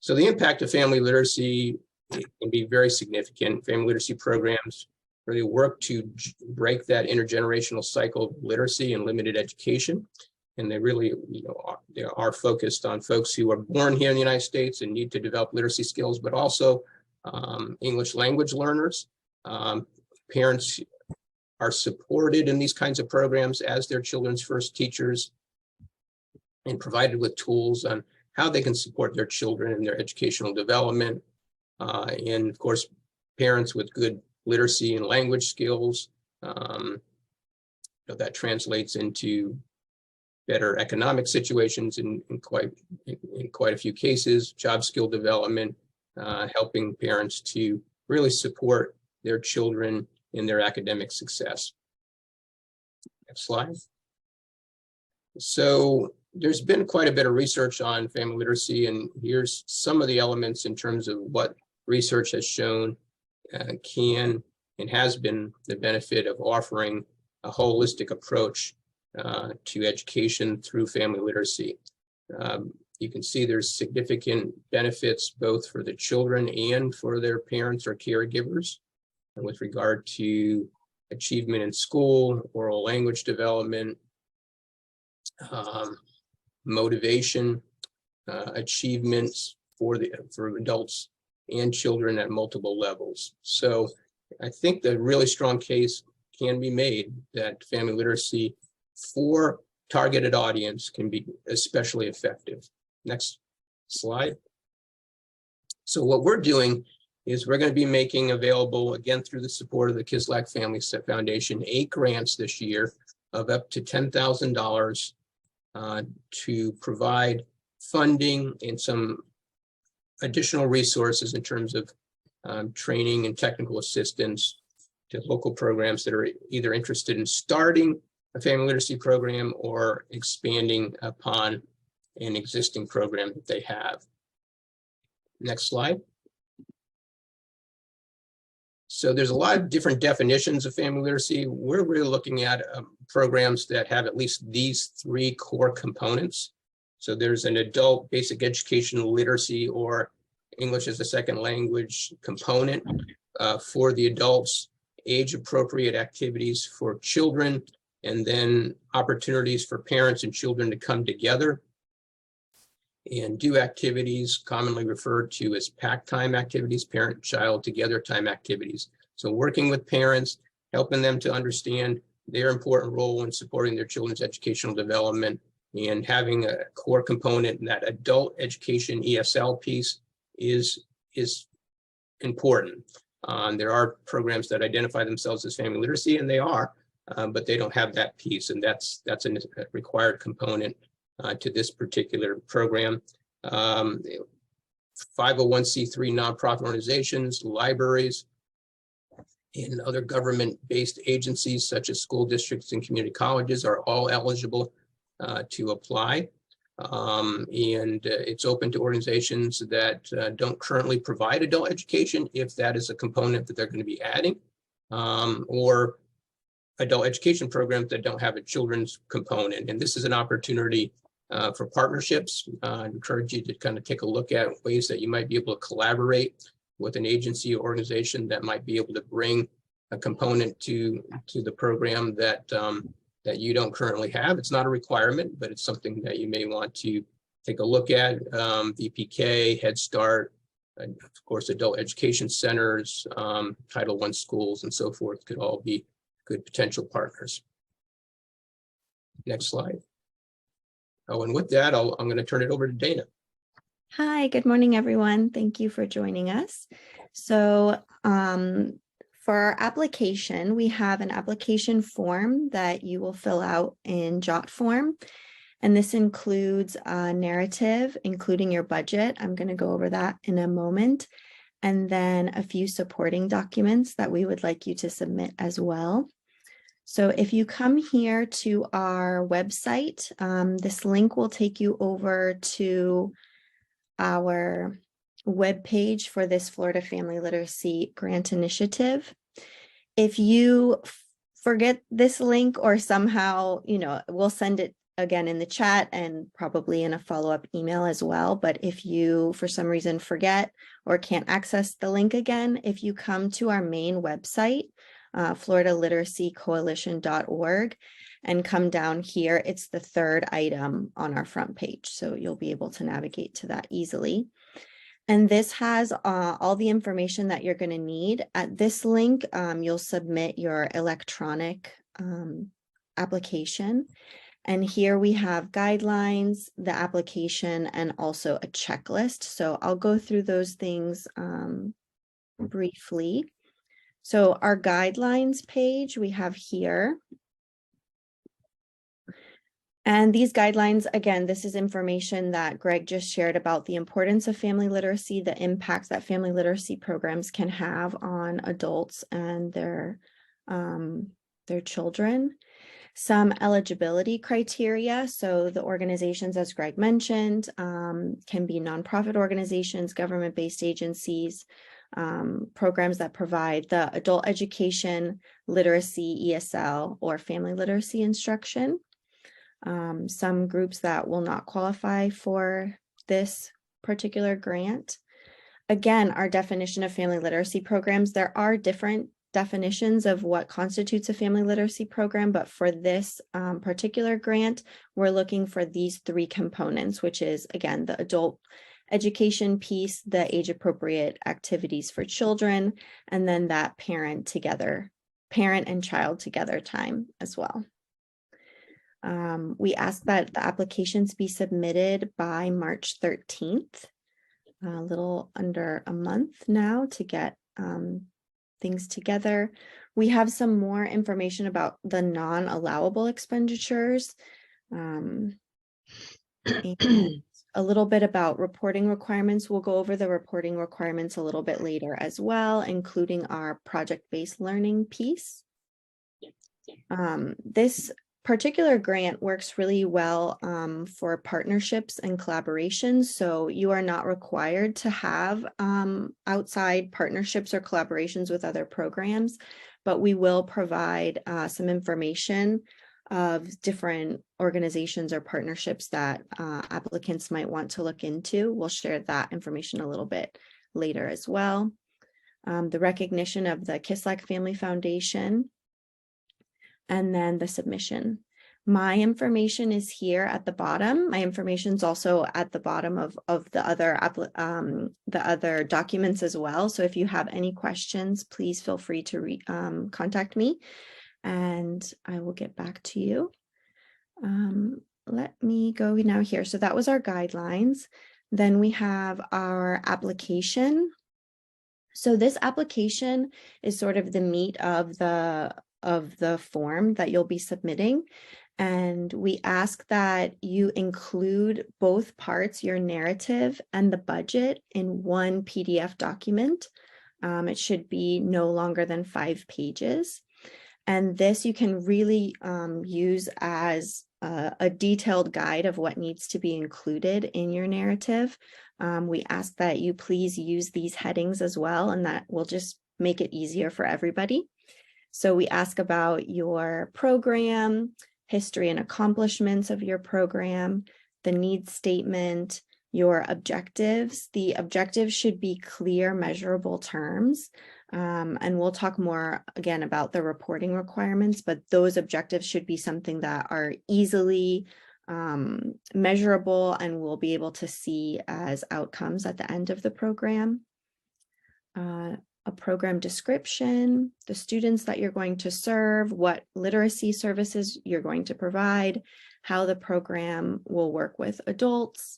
So the impact of family literacy can be very significant. Family literacy programs really work to break that intergenerational cycle of literacy and limited education. And they really, they are focused on folks who are born here in the United States and need to develop literacy skills, but also English language learners. Parents are supported in these kinds of programs as their children's first teachers and provided with tools on how they can support their children in their educational development. And of course, parents with good literacy and language skills, that translates into better economic situations in quite a few cases, job skill development, helping parents to really support their children in their academic success. Next slide. So there's been quite a bit of research on family literacy, and here's some of the elements in terms of what research has shown can and has been the benefit of offering a holistic approach to education through family literacy. You can see there's significant benefits both for the children and for their parents or caregivers with regard to achievement in school, oral language development, motivation, achievements for adults and children at multiple levels. So I think the really strong case can be made that family literacy for targeted audience can be especially effective. Next slide. So what we're doing is we're going to be making available, again, through the support of the Kislak Family Foundation, 8 grants this year of up to $10,000 to provide funding and some additional resources in terms of training and technical assistance to local programs that are either interested in starting a family literacy program or expanding upon an existing program that they have. Next slide. So there's a lot of different definitions of family literacy. We're really looking at programs that have at least these 3 core components. So there's an adult basic education literacy or English as a second language component for the adults, age-appropriate activities for children, and then opportunities for parents and children to come together and do activities commonly referred to as pack time activities, parent-child together time activities. So working with parents, helping them to understand their important role in supporting their children's educational development, and having a core component in that adult education ESL piece is important. There are programs that identify themselves as family literacy, and they are, but they don't have that piece, and that's a required component to this particular program. 501c3 nonprofit organizations, libraries, and other government-based agencies such as school districts and community colleges are all eligible to apply. And it's open to organizations that don't currently provide adult education, if that is a component that they're going to be adding, or adult education programs that don't have a children's component. And this is an opportunity for partnerships. I encourage you to kind of take a look at ways that you might be able to collaborate with an agency or organization that might be able to bring a component to the program that that you don't currently have. It's not a requirement, but it's something that you may want to take a look at. VPK, Head Start, of course, adult education centers, Title I schools, and so forth could all be good potential partners. Next slide. Oh, and with that, I'm going to turn it over to Dana. Hi, good morning, everyone. Thank you for joining us. So for our application, we have an application form that you will fill out in Jot form. And this includes a narrative, including your budget. I'm going to go over that in a moment. And then a few supporting documents that we would like you to submit as well. So if you come here to our website, this link will take you over to our webpage for this Florida Family Literacy Grant Initiative. If you forget this link or somehow, we'll send it again in the chat and probably in a follow-up email as well. But if you, for some reason, forget or can't access the link again, if you come to our main website, floridaliteracycoalition.org, and come down here, it's the third item on our front page. So you'll be able to navigate to that easily. And this has all the information that you're going to need. At this link, you'll submit your electronic application. And here we have guidelines, the application, and also a checklist. So I'll go through those things briefly. So our guidelines page we have here. And these guidelines, again, this is information that Greg just shared about the importance of family literacy, the impacts that family literacy programs can have on adults and their children. Some eligibility criteria. So the organizations, as Greg mentioned, can be nonprofit organizations, government-based agencies, programs that provide the adult education, literacy, ESL, or family literacy instruction. Some groups that will not qualify for this particular grant. Again, our definition of family literacy programs, there are different definitions of what constitutes a family literacy program, but for this particular grant, we're looking for these three components, which is, again, the adult education piece, the age-appropriate activities for children, and then that parent and child together time as well. We ask that the applications be submitted by March 13th, a little under a month now to get things together. We have some more information about the non-allowable expenditures, and a little bit about reporting requirements. We'll go over the reporting requirements a little bit later as well, including our project-based learning piece. This particular grant works really well for partnerships and collaborations. So you are not required to have outside partnerships or collaborations with other programs, but we will provide some information of different organizations or partnerships that applicants might want to look into. We'll share that information a little bit later as well. The recognition of the Kislak Family Foundation, and then the submission. My information is here at the bottom. My information is also at the bottom of the other documents as well. So if you have any questions, please feel free to contact me and I will get back to you. Let me go now here. So that was our guidelines. Then we have our application. So this application is sort of the meat of the form that you'll be submitting. And we ask that you include both parts, your narrative and the budget, in one PDF document. It should be no longer than 5 pages. And this you can really use as a detailed guide of what needs to be included in your narrative. We ask that you please use these headings as well, and that will just make it easier for everybody. So we ask about your program, history and accomplishments of your program, the needs statement, your objectives. The objectives should be clear, measurable terms. And we'll talk more again about the reporting requirements, but those objectives should be something that are easily measurable and we'll be able to see as outcomes at the end of the program. A program description, the students that you're going to serve, what literacy services you're going to provide, how the program will work with adults,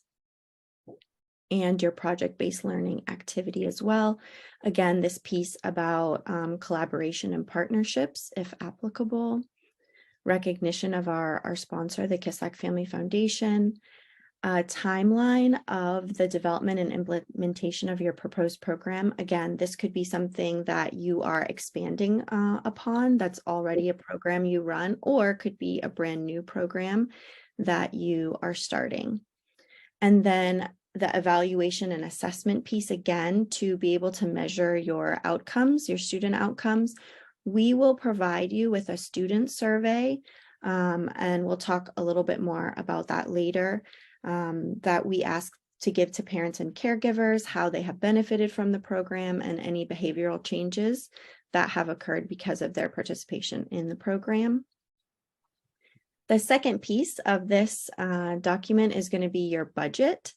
and your project-based learning activity as well. Again, this piece about collaboration and partnerships, if applicable, recognition of our sponsor, the Kislak Family Foundation, a timeline of the development and implementation of your proposed program. Again, this could be something that you are expanding upon, that's already a program you run, or could be a brand new program that you are starting. And then the evaluation and assessment piece, again, to be able to measure your outcomes, your student outcomes. We will provide you with a student survey And we'll talk a little bit more about that later, that we ask to give to parents and caregivers, how they have benefited from the program and any behavioral changes that have occurred because of their participation in the program. The second piece of this document is going to be your budget.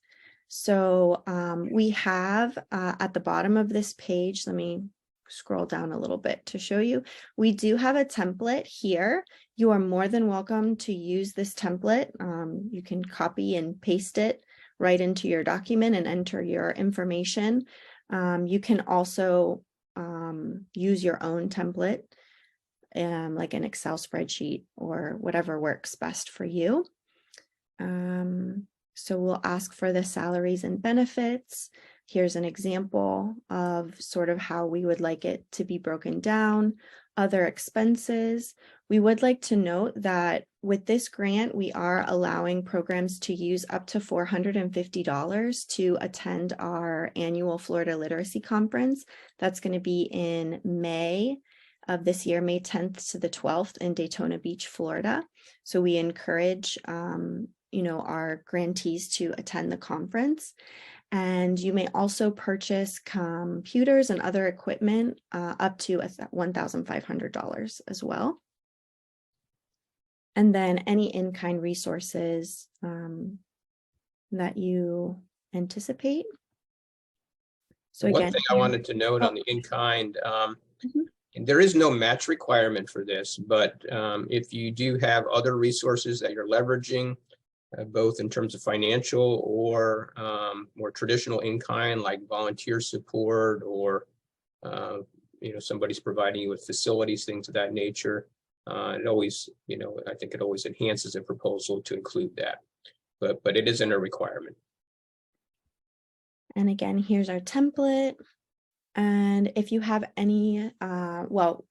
So we have at the bottom of this page, let me scroll down a little bit to show you. We do have a template here. You are more than welcome to use this template. You can copy and paste it right into your document and enter your information. You can also use your own template, like an Excel spreadsheet or whatever works best for you. So we'll ask for the salaries and benefits. Here's an example of sort of how we would like it to be broken down. Other expenses. We would like to note that with this grant, we are allowing programs to use up to $450 to attend our annual Florida Literacy Conference. That's going to be in May of this year, May 10th to the 12th in Daytona Beach, Florida. So we encourage our grantees to attend the conference. And you may also purchase computers and other equipment up to $1,500 as well. And then any in-kind resources that you anticipate. So one again, thing I wanted to note on the in-kind, and there is no match requirement for this, but if you do have other resources that you're leveraging, both in terms of financial or more traditional in-kind, like volunteer support, or somebody's providing you with facilities, things of that nature. It always, I think it always enhances a proposal to include that, but it isn't a requirement. And again, here's our template. And if you have any,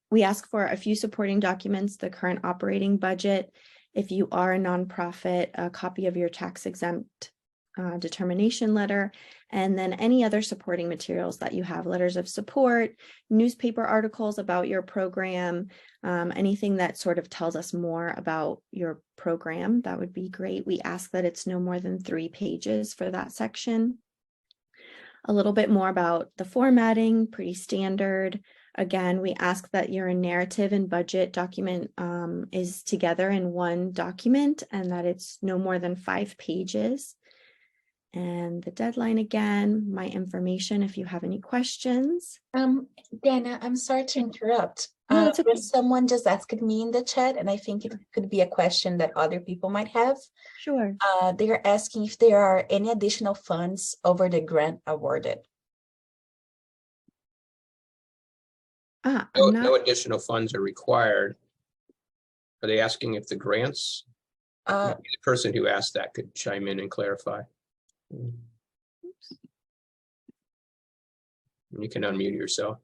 we ask for a few supporting documents, the current operating budget. If you are a nonprofit, a copy of your tax exempt determination letter, and then any other supporting materials that you have, letters of support, newspaper articles about your program, anything that sort of tells us more about your program, that would be great. We ask that it's no more than 3 pages for that section. A little bit more about the formatting, pretty standard. Again, we ask that your narrative and budget document is together in one document and that it's no more than 5 pages. And the deadline again, my information if you have any questions. Dana, I'm sorry to interrupt. No, it's okay. There's someone just asked me in the chat, and I think it could be a question that other people might have. Sure. They're asking if there are any additional funds over the grant awarded. No additional funds are required. Are they asking if the grants? The person who asked that could chime in and clarify. You can unmute yourself.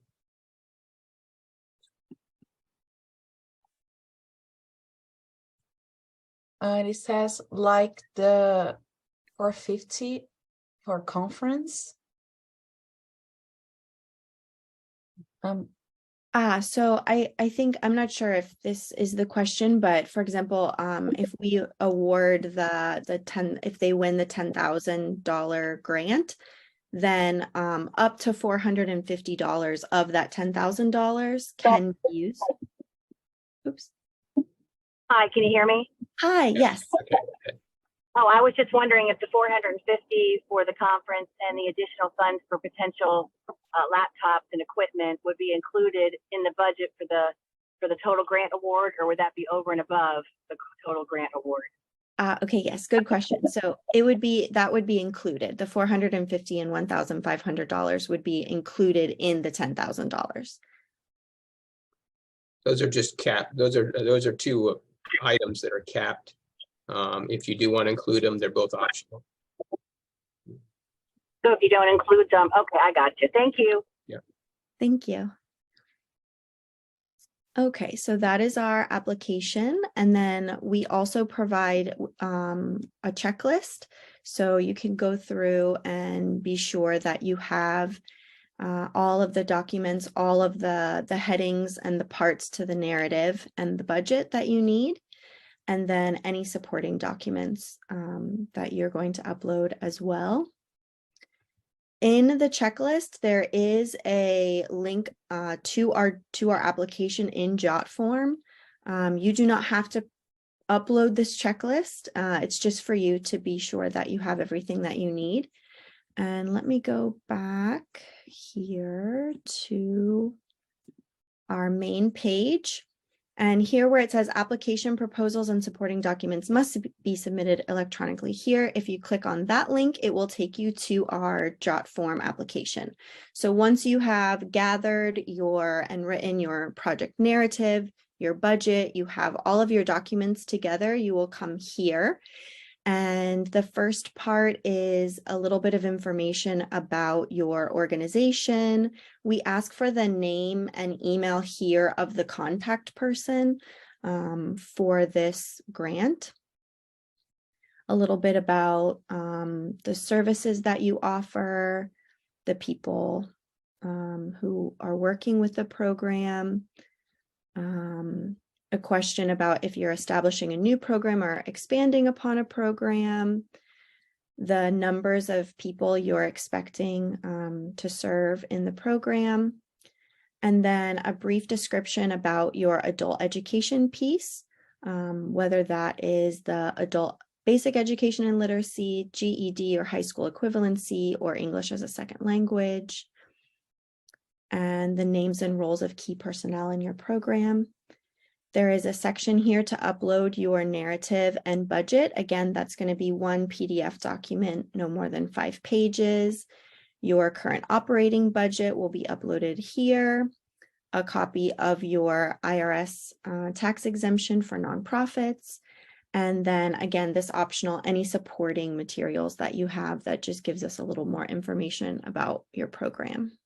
It says like the 450 for conference. So I think, I'm not sure if this is the question, but for example, if we award if they win the $10,000 grant, then up to $450 of that $10,000 can be used. Oops. Hi, can you hear me? Hi, yes. Okay. Oh, I was just wondering if the 450 for the conference and the additional funds for potential laptops and equipment would be included in the budget for the total grant award, or would that be over and above the total grant award? Okay, yes, good question. So that would be included. The $450 and $1,500 would be included in the $10,000. Those are just capped. Those are 2 items that are capped. If you do want to include them, they're both optional. So if you don't include them, okay, I got you. Thank you. Yeah. Thank you. Okay, so that is our application. And then we also provide a checklist. So you can go through and be sure that you have all of the documents, all of the headings and the parts to the narrative and the budget that you need. and then any supporting documents that you're going to upload as well. In the checklist, there is a link to our application in JOT form. You do not have to upload this checklist. It's just for you to be sure that you have everything that you need. And let me go back here to our main page. And here where it says application proposals and supporting documents must be submitted electronically here. If you click on that link, it will take you to our JOT form application. So once you have gathered and written your project narrative, your budget, you have all of your documents together, you will come here. And the first part is a little bit of information about your organization. We ask for the name and email here of the contact person for this grant. A little bit about the services that you offer, the people who are working with the program, a question about if you're establishing a new program or expanding upon a program, the numbers of people you're expecting to serve in the program, and then a brief description about your adult education piece, whether that is the adult basic education and literacy, GED or high school equivalency, or English as a second language, and the names and roles of key personnel in your program. There is a section here to upload your narrative and budget. Again, that's going to be one PDF document, no more than 5 pages. Your current operating budget will be uploaded here. A copy of your IRS tax exemption for nonprofits. And then again, this optional, any supporting materials that you have that just gives us a little more information about your program.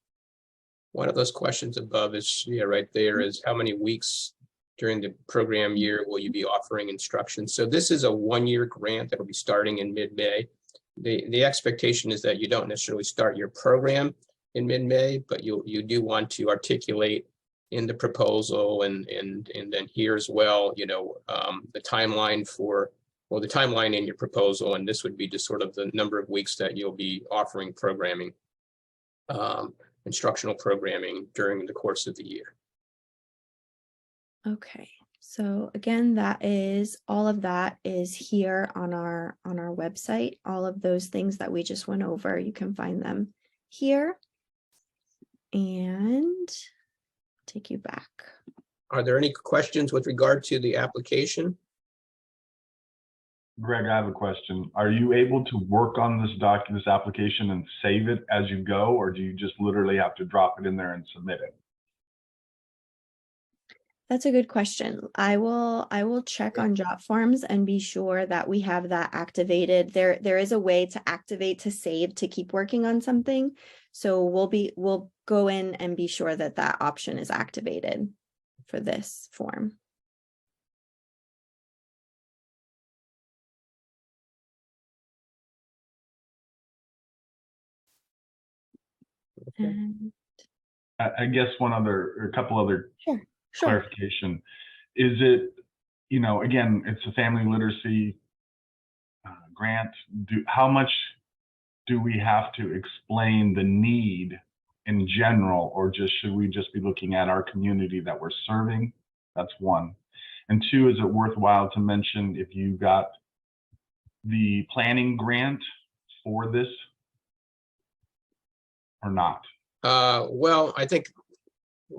One of those questions above is, right there is how many weeks during the program year will you be offering instruction? So this is a 1-year grant that will be starting in mid-May. The expectation is that you don't necessarily start your program in mid-May, but you do want to articulate in the proposal and then here as well, the timeline the timeline in your proposal, and this would be just sort of the number of weeks that you'll be offering programming, instructional programming during the course of the year. Okay, so again, all of that is here on our website. All of those things that we just went over, you can find them here. And take you back. Are there any questions with regard to the application? Greg, I have a question. Are you able to work on this application and save it as you go, or do you just literally have to drop it in there and submit it? That's a good question. I will check on JOT forms and be sure that we have that activated. There is a way to activate to save to keep working on something. So we'll go in and be sure that that option is activated for this form. Okay. And I guess a couple other sure. clarification. Is it, again, it's a family literacy grant. How much do we have to explain the need in general, or should we just be looking at our community that we're serving? That's one. And two, is it worthwhile to mention if you got the planning grant for this or not? Well, I think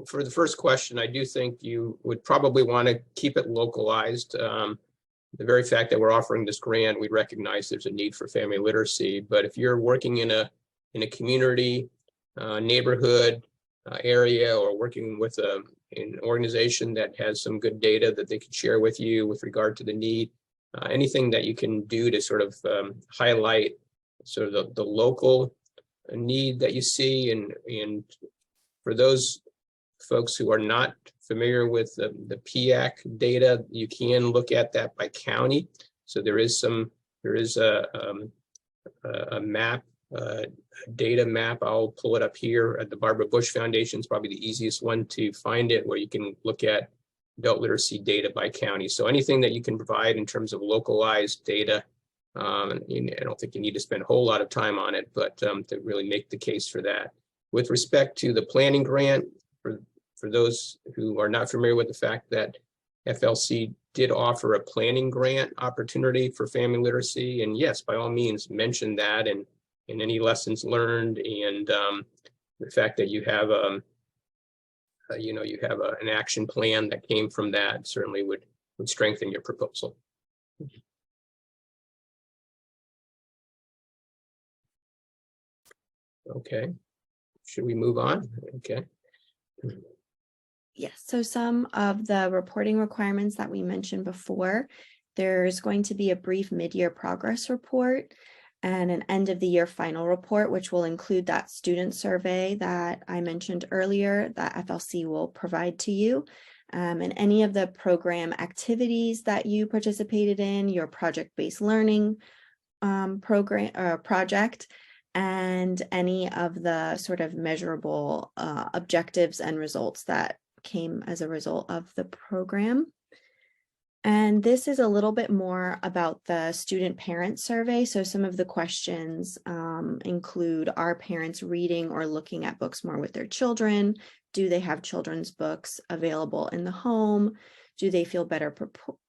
for the first question, I do think you would probably want to keep it localized. The very fact that we're offering this grant, we recognize there's a need for family literacy. But if you're working in a community, neighborhood area, or working with an organization that has some good data that they could share with you with regard to the need, anything that you can do to sort of highlight sort of the local need that you see, and for those folks who are not familiar with the PIAC data, you can look at that by county. So there is a map, data map. I'll pull it up here at the Barbara Bush Foundation. It's probably the easiest one to find it, where you can look at adult literacy data by county. So anything that you can provide in terms of localized data, I don't think you need to spend a whole lot of time on it, but to really make the case for that. With respect to the planning grant, for those who are not familiar with the fact that FLC did offer a planning grant opportunity for family literacy, and yes, by all means, mention that and any lessons learned, and the fact that you have an action plan that came from that certainly would strengthen your proposal. Okay, should we move on? Okay. Yes, so some of the reporting requirements that we mentioned before, there's going to be a brief mid-year progress report and an end of the year final report, which will include that student survey that I mentioned earlier that FLC will provide to you, and any of the program activities that you participated in, your project-based learning project, and any of the sort of measurable objectives and results that came as a result of the program. And this is a little bit more about the student parent survey. So some of the questions include, are parents reading or looking at books more with their children? Do they have children's books available in the home? Do they feel better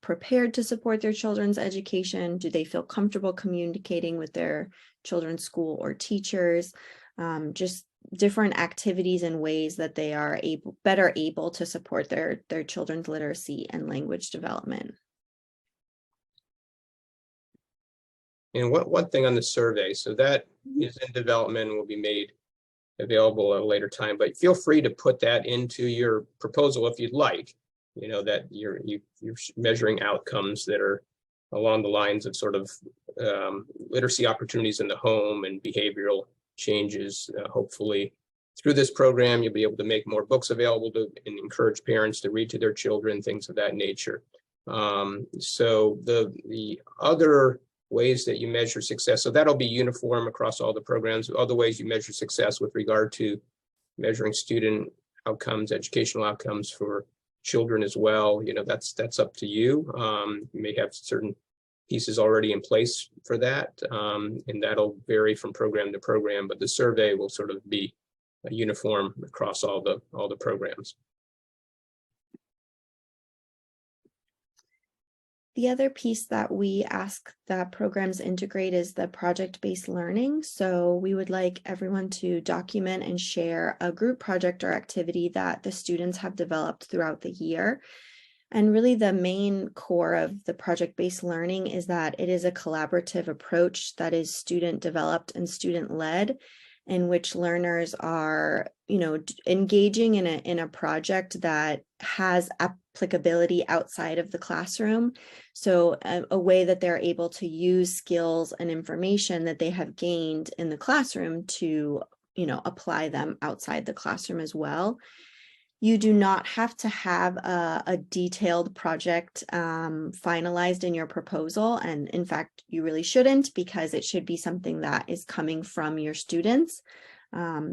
prepared to support their children's education? Do they feel comfortable communicating with their children's school or teachers? Just different activities and ways that they are better able to support their children's literacy and language development. And one thing on the survey, so that is in development and will be made available at a later time, but feel free to put that into your proposal if you'd like, that you're measuring outcomes that are along the lines of sort of literacy opportunities in the home and behavioral changes. Hopefully through this program, you'll be able to make more books available to and encourage parents to read to their children, things of that nature. So the other ways that you measure success, so that'll be uniform across all the programs. Other ways you measure success with regard to measuring student outcomes, educational outcomes for children as well, that's up to you. You may have certain pieces already in place for that, and that'll vary from program to program, but the survey will sort of be uniform across all the programs. The other piece that we ask that programs integrate is the project-based learning. So we would like everyone to document and share a group project or activity that the students have developed throughout the year. And really the main core of the project-based learning is that it is a collaborative approach that is student developed and student led, in which learners are, engaging in a project that has applicability outside of the classroom. So a way that they're able to use skills and information that they have gained in the classroom to, apply them outside the classroom as well. You do not have to have a detailed project finalized in your proposal. And in fact, you really shouldn't, because it should be something that is coming from your students.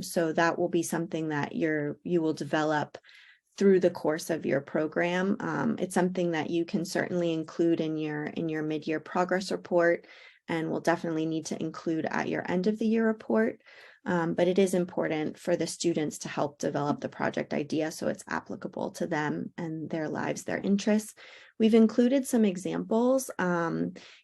So that will be something that you will develop through the course of your program. It's something that you can certainly include in your mid-year progress report, and will definitely need to include at your end of the year report. But it is important for the students to help develop the project idea so it's applicable to them and their lives, their interests. We've included some examples.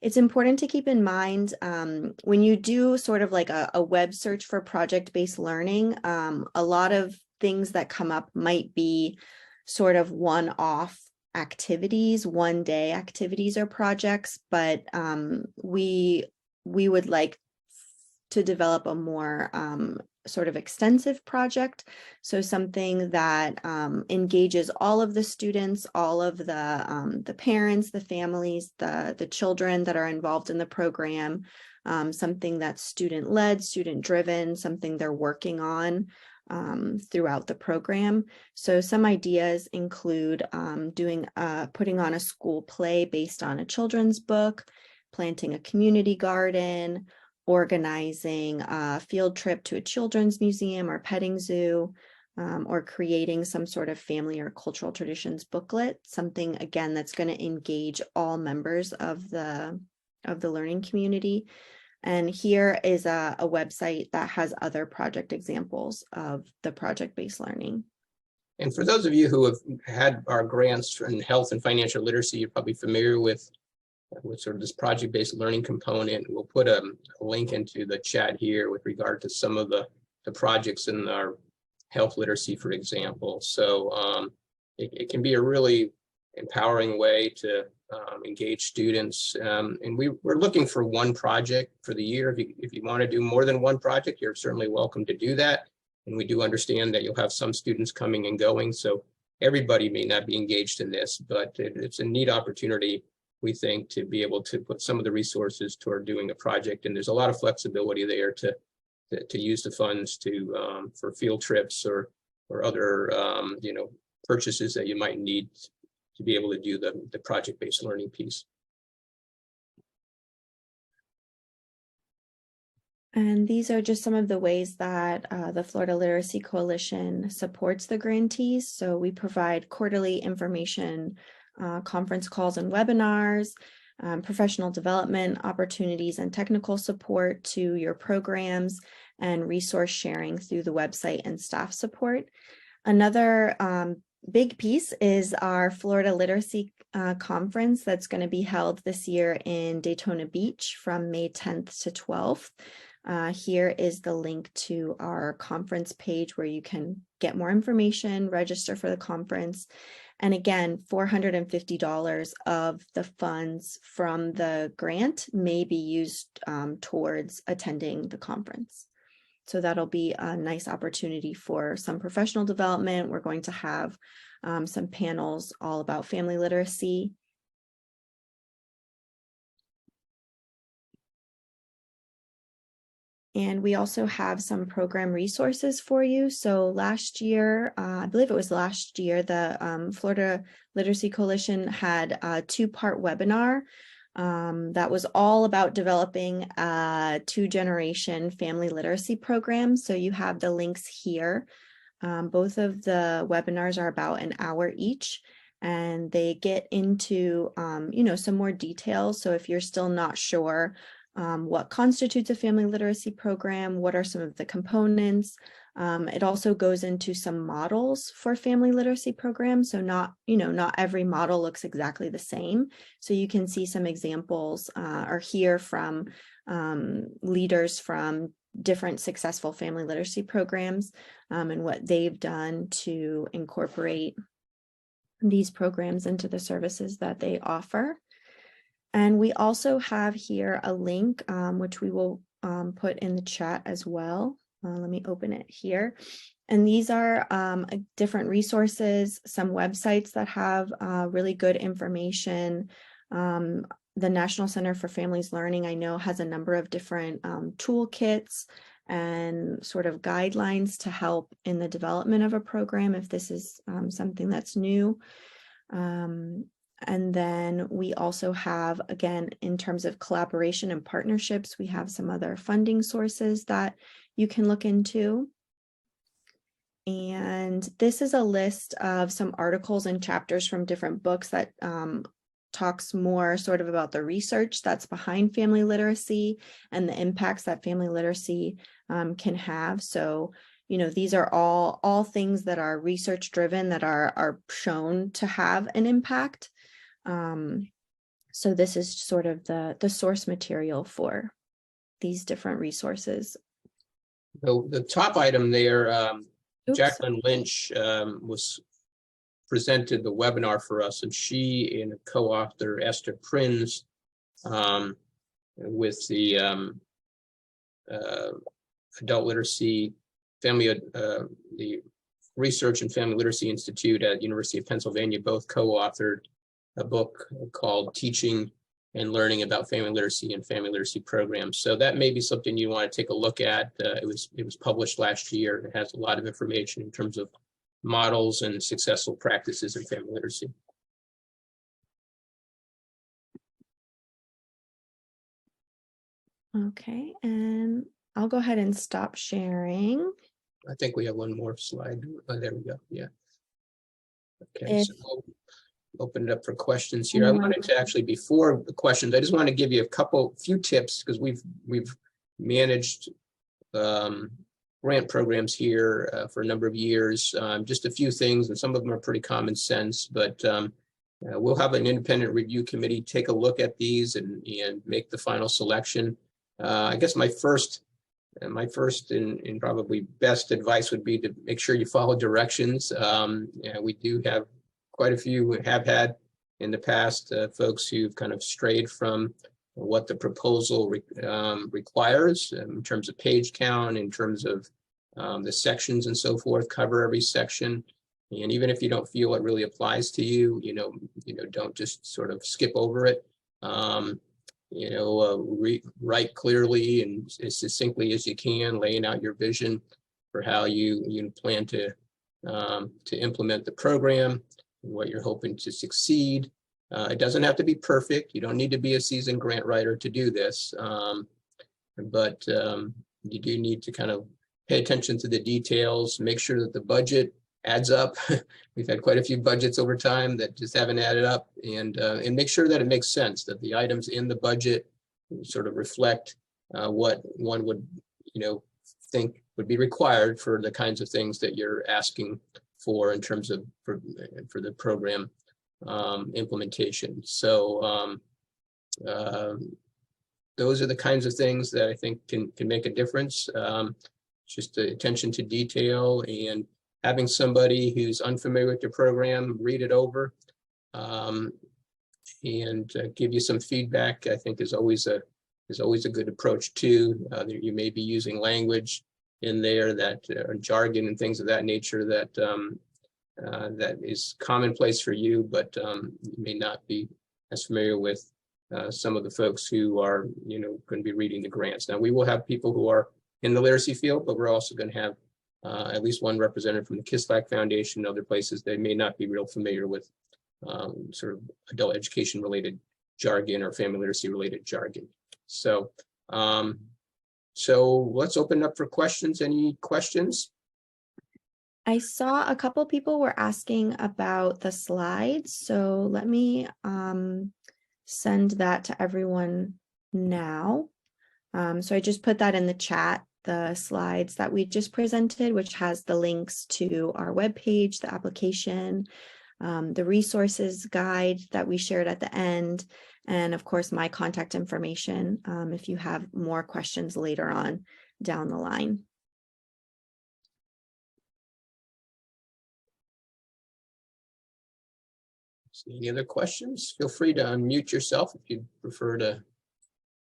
It's important to keep in mind when you do sort of like a web search for project-based learning, a lot of things that come up might be sort of one-off activities, one-day activities or projects, but we would like to develop a more sort of extensive project. So something that engages all of the students, all of the parents, the families, the children that are involved in the program, something that's student-led, student-driven, something they're working on throughout the program. So some ideas include putting on a school play based on a children's book, planting a community garden, organizing a field trip to a children's museum or petting zoo, or creating some sort of family or cultural traditions booklet, something again that's going to engage all members of the learning community. And here is a website that has other project examples of the project-based learning. And for those of you who have had our grants in health and financial literacy, you're probably familiar with sort of this project-based learning component. We'll put a link into the chat here with regard to some of the projects in our health literacy, for example. So it can be a really empowering way to engage students. And we're looking for one project for the year. If you want to do more than one project, you're certainly welcome to do that. And we do understand that you'll have some students coming and going. So everybody may not be engaged in this, but it's a neat opportunity, we think, to be able to put some of the resources toward doing a project. And there's a lot of flexibility there to use the funds to for field trips or other purchases that you might need to be able to do the project-based learning piece. And these are just some of the ways that the Florida Literacy Coalition supports the grantees. So we provide quarterly information, conference calls and webinars, professional development opportunities and technical support to your programs, and resource sharing through the website and staff support. Another big piece is our Florida Literacy Conference that's going to be held this year in Daytona Beach from May 10th to 12th. Here is the link to our conference page where you can get more information, register for the conference. And again, $450 of the funds from the grant may be used towards attending the conference. So that'll be a nice opportunity for some professional development. We're going to have some panels all about family literacy. And we also have some program resources for you. So last year, I believe it was last year, the Florida Literacy Coalition had a two-part webinar that was all about developing a two-generation family literacy program. So you have the links here. Both of the webinars are about an hour each, and they get into some more details. So if you're still not sure what constitutes a family literacy program, what are some of the components, it also goes into some models for family literacy programs. So not every model looks exactly the same. So you can see some examples or hear from leaders from different successful family literacy programs and what they've done to incorporate these programs into the services that they offer. And we also have here a link, which we will put in the chat as well. Let me open it here. And these are different resources, some websites that have really good information. The National Center for Families Learning, I know, has a number of different toolkits and sort of guidelines to help in the development of a program if this is something that's new. And then we also have, again, in terms of collaboration and partnerships, we have some other funding sources that you can look into. And this is a list of some articles and chapters from different books that talks more sort of about the research that's behind family literacy and the impacts that family literacy can have. So, these are all things that are research driven, that are shown to have an impact. So this is sort of the source material for these different resources. The top item there, Oops. Jacqueline Lynch presented the webinar for us, and she and a co-author, Esther Prins, with the Adult Literacy the Research and Family Literacy Institute at University of Pennsylvania, both co-authored a book called Teaching and Learning About Family Literacy and Family Literacy Programs. So that may be something you want to take a look at. It was published last year. It has a lot of information in terms of models and successful practices in family literacy. Okay, and I'll go ahead and stop sharing. I think we have one more slide. Oh, there we go. Yeah. Okay, so If we'll open it up for questions here. I anyone- wanted to actually, before the questions, I just want to give you a few tips because we've managed grant programs here for a number of years. Just a few things, and some of them are pretty common sense, but we'll have an independent review committee take a look at these and make the final selection. I guess my first and probably best advice would be to make sure you follow directions. We do have quite a few, have had in the past, folks who've kind of strayed from what the proposal requires in terms of page count, in terms of the sections and so forth, cover every section. And even if you don't feel it really applies to you, don't just sort of skip over it. Write clearly and as succinctly as you can, laying out your vision for how you plan to implement the program and what you're hoping to succeed. It doesn't have to be perfect. You don't need to be a seasoned grant writer to do this, but you do need to kind of pay attention to the details, make sure that the budget adds up. We've had quite a few budgets over time that just haven't added up, and make sure that it makes sense, that the items in the budget sort of reflect what one would, think would be required for the kinds of things that you're asking for in terms of for the program implementation. So those are the kinds of things that I think can make a difference. Just the attention to detail and having somebody who's unfamiliar with your program read it over and give you some feedback, I think is always a good approach too. You may be using language in there that jargon and things of that nature that that is commonplace for you, but you may not be as familiar with some of the folks who are going to be reading the grants. Now we will have people who are in the literacy field, but we're also going to have at least one representative from the Kislak Foundation and other places that may not be real familiar with sort of adult education related jargon or family literacy related jargon. So, so let's open up for questions. Any questions? I saw a couple people were asking about the slides, so let me send that to everyone now. So I just put that in the chat, the slides that we just presented, which has the links to our webpage, the application, the resources guide that we shared at the end, and of course, my contact information if you have more questions later on down the line. Any other questions? Feel free to unmute yourself if you prefer to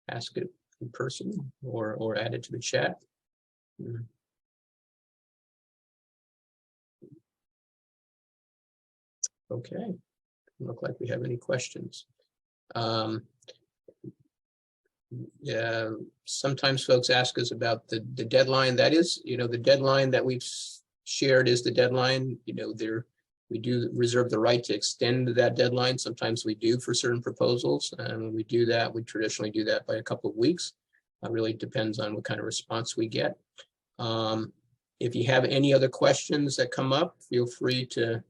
ask it in person or add it to the chat. Okay, doesn't look like we have any questions. Yeah, sometimes folks ask us about the deadline. That is, the deadline that we've shared is the deadline. We do reserve the right to extend that deadline. Sometimes we do for certain proposals, and when we do that, we traditionally do that by a couple of weeks. It really depends on what kind of response we get. If you have any other questions that come up, feel free to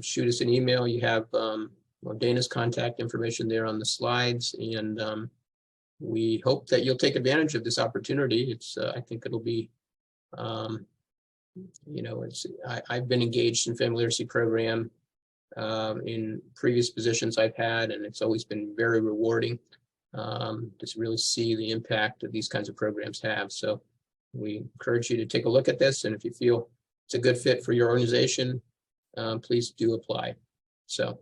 shoot us an email. You have Dana's contact information there on the slides, and we hope that you'll take advantage of this opportunity. I think it'll be I've been engaged in family literacy program in previous positions I've had, and it's always been very rewarding to really see the impact that these kinds of programs have. So we encourage you to take a look at this, and if you feel it's a good fit for your organization, please do apply. So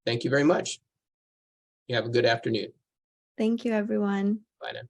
thank you very much. You have a good afternoon. Thank you, everyone. Bye now.